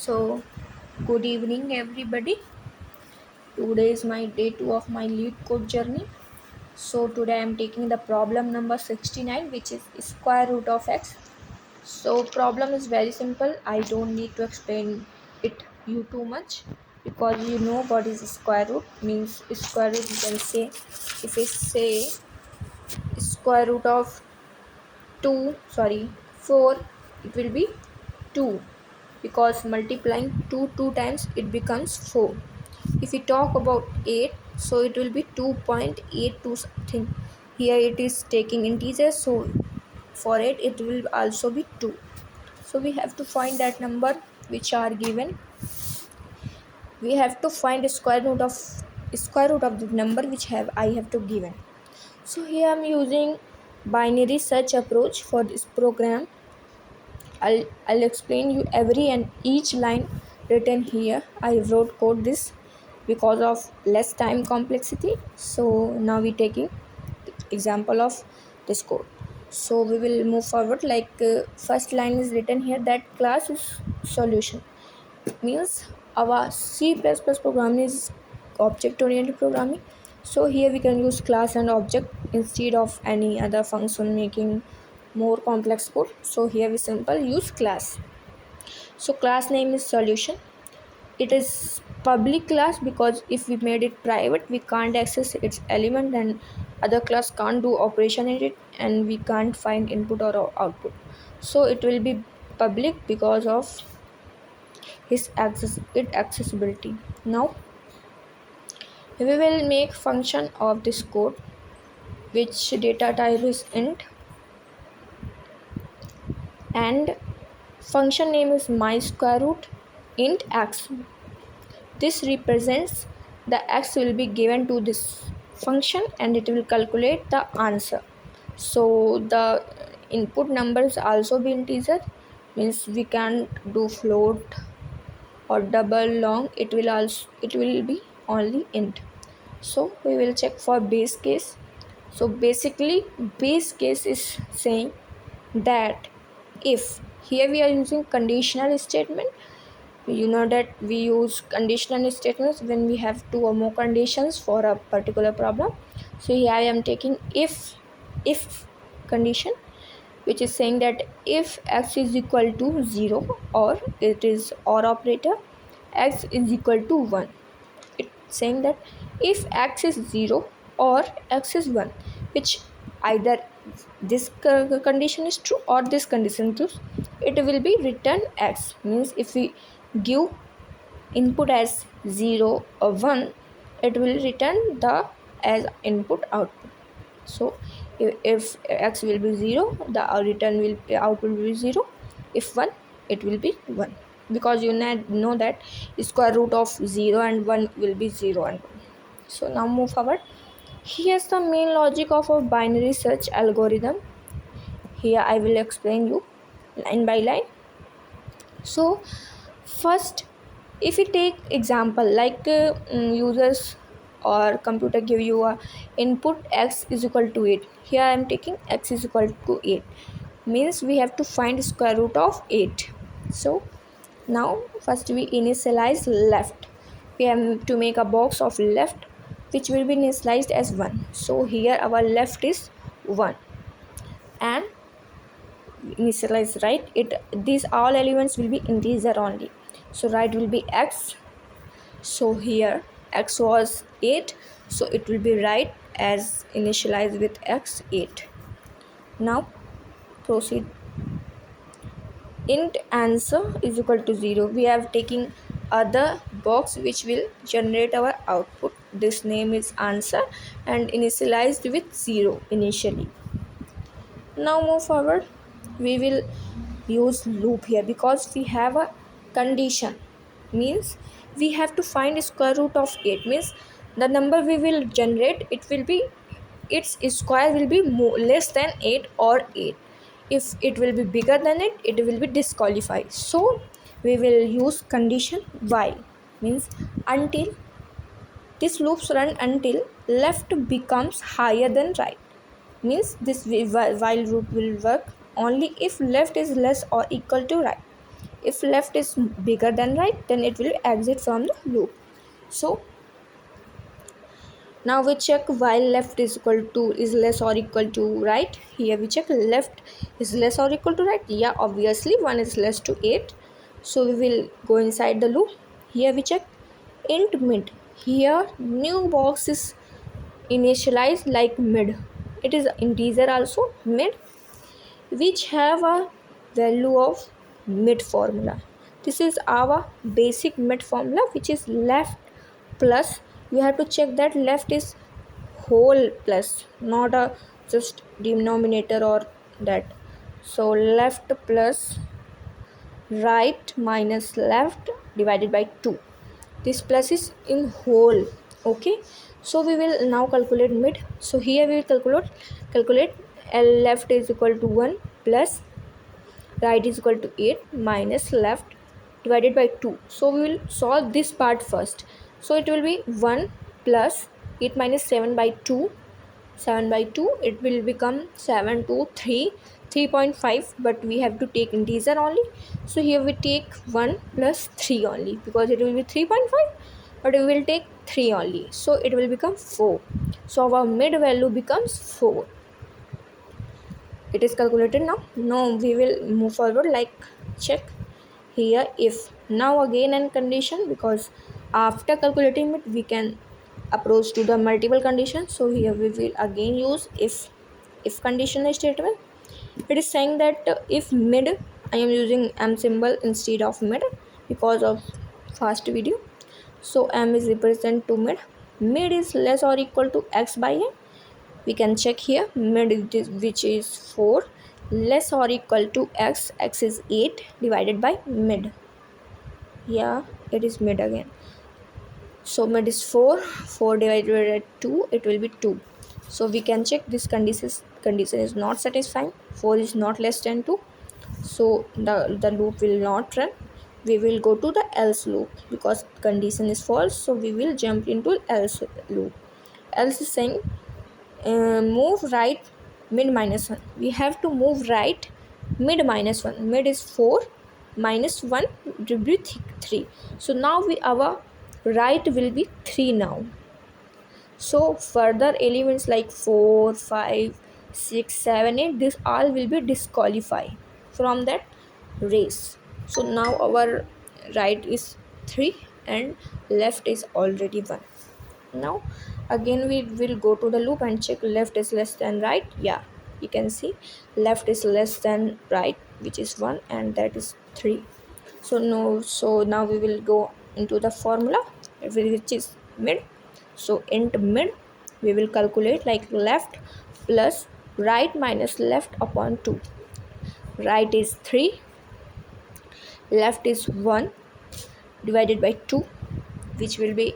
So, good evening, everybody. Today is my day 2 of my Leetcode journey. So, today I am taking the problem number 69, which is square root of x. So, problem is very simple. I don't need to explain it you too much because you know what is square root. Means square root, you can say, if we say square root of 4, it will be 2 because multiplying 2 times it becomes 4. If we talk about 8, so it will be 2.82 something. Here it is taking integers, so for it will also be 2. So we have to find that number which are given. We have to find square root of the number which have I have to given. So here I'm using binary search approach for this program. I'll explain you every and each line written here. I wrote code this because of less time complexity. So now we taking example of this code. So we will move forward. First line is written here that class is solution. Means our C++ programming is object oriented programming. So here we can use class and object instead of any other function, making more complex code. So here we simple use class. So class name is solution. It is public class because if we made it private we can't access its element and other class can't do operation in it and we can't find input or output. So it will be public because of its accessibility. Now we will make function of this code which data type is int and function name is my square root int x. This represents the x will be given to this function and it will calculate the answer. So the input numbers also be integer, means we can do float or double long. It will be only int. So we will check for base case. So basically base case is saying that if here we are using conditional statement. You know that we use conditional statements when we have two or more conditions for a particular problem. So here I am taking if condition, which is saying that if x is equal to 0 or it is or operator, x is equal to 1. It's saying that if x is 0 or x is 1, which either this condition is true or this condition is true, it will be return x. Means if we give input as 0 or 1, it will return the as input output. So if x will be 0, the return will output will be 0. If 1, it will be 1, because you know that square root of 0 and 1 will be 0 and 1. So now move forward. Here's the main logic of a binary search algorithm. Here I will explain you line by line. So first, if we take example users or computer give you a input x is equal to 8. Here I am taking x is equal to 8, means we have to find square root of 8. So now first we initialize left. We have to make a box of left which will be initialized as 1. So here our left is 1 and initialize right. These all elements will be integer only. So right will be x. So here x was 8, so it will be right as initialized with x 8. Now proceed. Int answer is equal to 0. We have taken other box which will generate our output. This name is answer and initialized with 0 initially. Now move forward. We will use loop here because we have a condition, means we have to find square root of 8. Means the number we will generate, it will be its square will be less than 8 or 8. If it will be bigger than it will be disqualified. So we will use condition while, means until. This loops run until left becomes higher than right. Means this while loop will work only if left is less or equal to right. If left is bigger than right, then it will exit from the loop. So now we check while left is less or equal to right. Here we check left is less or equal to right. Yeah, obviously 1 is less to 8. So we will go inside the loop. Here we check int mid. Here new box is initialized like mid. It is integer also mid, which have a value of mid formula. This is our basic mid formula, which is left plus. You have to check that left is whole plus, not a just denominator or that. So left plus right minus left divided by 2. This plus is in whole. Okay, so we will now calculate mid. So here we will calculate L left is equal to 1 plus right is equal to 8 minus left divided by 2. So we will solve this part first. So it will be 1 plus 8 minus 7 by 2. 7 by 2, it will become 7 to 3, 3.5, but we have to take integer only. So here we take 1 plus 3 only, because it will be 3.5, but we will take 3 only, so it will become 4. So our mid value becomes 4. It is calculated now. Now we will move forward, like check here if. Now again and condition, because after calculating it we can approach to the multiple conditions. So here we will again use if conditional statement. It is saying that if mid, I am using m symbol instead of mid because of fast video. So m is represent to mid. Mid is less or equal to x by a. We can check here mid is, which is 4, less or equal to x. X is 8 divided by mid. Yeah, it is mid again. So mid is 4, 4 divided by 2, it will be 2. So we can check this condition is not satisfying. 4 is not less than 2. So the loop will not run. We will go to the else loop because condition is false. So we will jump into else loop. Else is saying move right mid minus 1. We have to move right mid minus 1. Mid is 4 minus 1 will be 3. So now our right will be 3 now. So further elements like 4, 5, 6, 7, 8, this all will be disqualified from that race. So now our right is 3 and left is already 1. Now again we will go to the loop and check left is less than right. Yeah, you can see left is less than right, which is 1, and that is 3. So now we will go into the formula, which is mid. So int mid, we will calculate like left plus right minus left upon 2. Right is 3, left is 1 divided by 2, which will be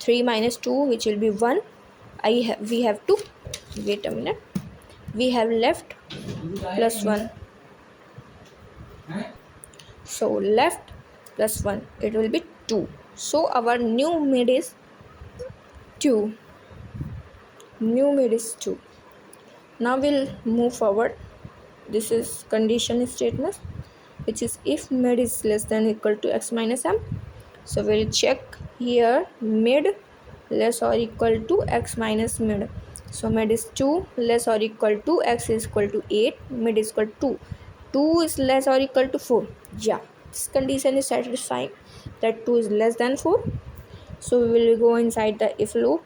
3 minus 2, which will be 1. We have to wait a minute. We have left plus 1. So left plus 1, it will be 2. So our new mid is 2. New mid is 2. Now we'll move forward. This is condition statement, which is if mid is less than equal to x minus m. So we'll check here mid less or equal to x minus mid. So mid is 2, less or equal to x is equal to 8, mid is equal to 2. 2 is less or equal to 4. Yeah, this condition is satisfying that 2 is less than 4. So we will go inside the if loop,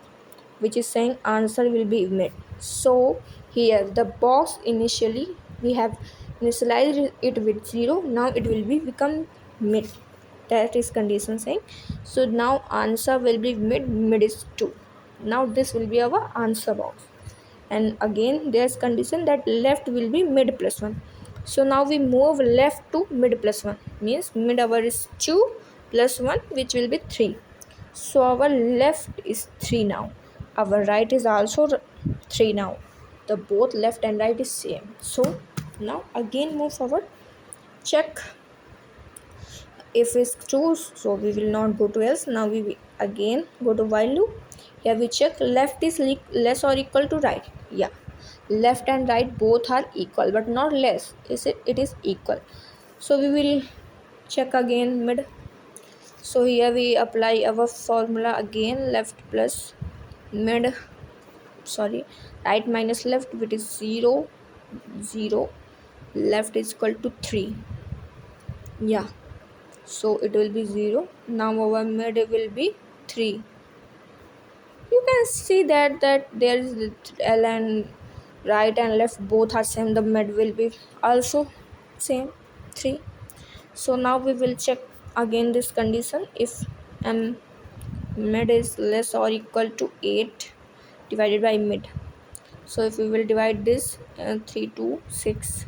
which is saying answer will be mid. So here the box initially we have initialized it with 0. Now it will be become mid. That is condition saying. So now answer will be mid is 2. Now this will be our answer box. And again there's condition that left will be mid plus 1. So now we move left to mid plus 1, means mid our is 2 plus 1, which will be 3. So our left is 3 now. Our right is also 3 now. The both left and right is same. So now again move forward. Check if it's true, so we will not go to else. Now we will again go to while loop. Here we check left is less or equal to right. Yeah, left and right both are equal but not less. It is equal. So we will check again mid. So here we apply our formula again, left plus mid, sorry, right minus left, which is 0 0, left is equal to 3. Yeah, so it will be 0. Now our mid will be 3. You can see that there is L and right and left both are same, the mid will be also same, 3. So now we will check again this condition, if m mid is less or equal to 8 divided by mid. So if we will divide this 3 to 6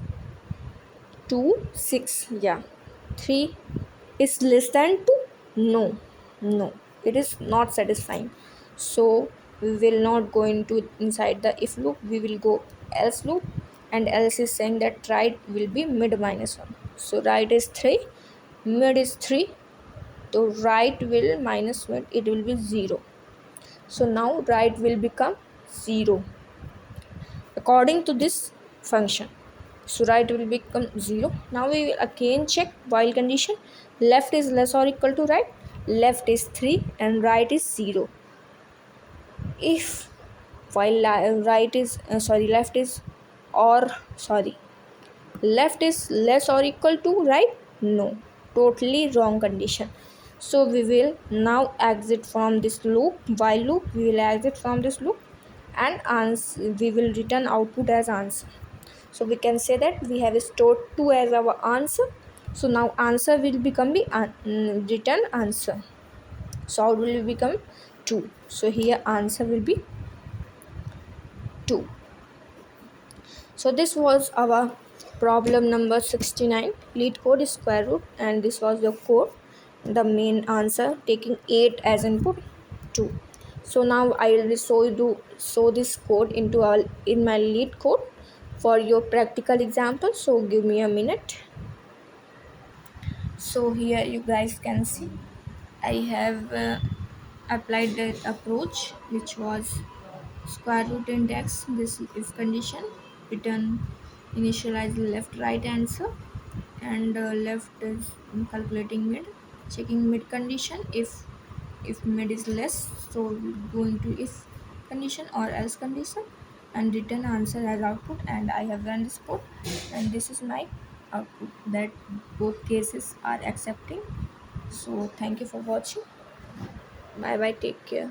2 6, yeah, 3 is less than 2. No, no, it is not satisfying. So we will not go into inside the if loop, we will go else loop, and else is saying that right will be mid minus 1. So right is 3, mid is 3, so right will minus mid, it will be 0. So now right will become 0 according to this function. So right will become 0. Now we will again check while condition, left is less or equal to right, left is 3 and right is 0. If while right is sorry left is or sorry left is less or equal to right, no, totally wrong condition. So we will now exit from this loop, while loop, we will exit from this loop, and answer, we will return output as answer. So we can say that we have stored 2 as our answer. So now answer will become the return answer. So out will become 2. So here answer will be 2. So this was our problem number 69, Leetcode square root, and this was the code, the main answer taking 8 as input, 2. So now I will show this code in my Leetcode for your practical example. So give me a minute. So here you guys can see I have applied the approach, which was square root index, this if condition, return initialize left right answer, and left is calculating mid, checking mid condition, if mid is less, so we go into if condition or else condition, and return answer as output. And I have run this code, and this is my output, that both cases are accepting. So thank you for watching. Bye bye, take care.